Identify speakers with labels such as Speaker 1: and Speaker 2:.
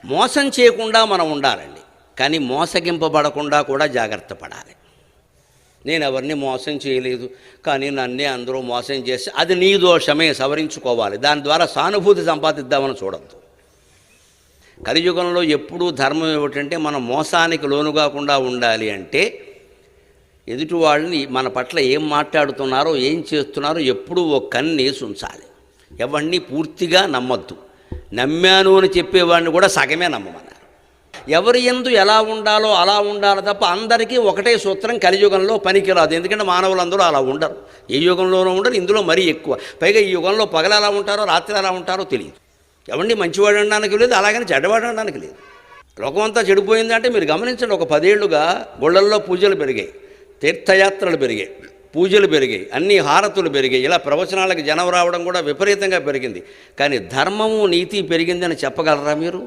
Speaker 1: మోసం చేయకుండా మనం ఉండాలండి, కానీ మోసగింపబడకుండా కూడా జాగ్రత్త పడాలి. నేను ఎవరిని మోసం చేయలేదు, కానీ నన్నే అందరూ మోసం చేసి అది నీ దోషమే, సవరించుకోవాలి. దాని ద్వారా సానుభూతి సంపాదిద్దామని చూడద్దు. కలియుగంలో ఎప్పుడూ ధర్మం ఏమిటంటే మనం మోసానికి లోను కాకుండా ఉండాలి అంటే ఎదుటి వాళ్ళని మన పట్ల ఏం మాట్లాడుతున్నారో ఏం చేస్తున్నారో ఎప్పుడూ ఒక కన్నేసి ఉంచాలి. ఎవరిని పూర్తిగా నమ్మద్దు. నమ్మాను అని చెప్పేవాడిని కూడా సగమే నమ్మమన్నారు. ఎవరి యందు ఎలా ఉండాలో అలా ఉండాలి తప్ప అందరికీ ఒకటే సూత్రం కలియుగంలో పనికిరాదు. ఎందుకంటే మానవులందరూ అలా ఉండరు, ఏ యుగంలోనూ ఉండరు, ఇందులో మరీ ఎక్కువ. పైగా ఈ యుగంలో పగలు ఎలా ఉంటారో రాత్రి ఎలా ఉంటారో తెలియదు. ఎవరిని మంచివాడు అనడానికి లేదు, అలాగని చెడ్డవాడు అనడానికి లేదు. లోకమంతా చెడిపోయిందంటే మీరు గమనించండి. ఒక 10 ఏళ్లుగా గుళ్ళల్లో పూజలు పెరిగాయి, తీర్థయాత్రలు పెరిగాయి, పూజలు పెరిగాయి, అన్ని హారతులు పెరిగాయి, ఇలా ప్రవచనాలకు జనం రావడం కూడా విపరీతంగా పెరిగింది. కానీ ధర్మము నీతి పెరిగిందని చెప్పగలరా మీరు?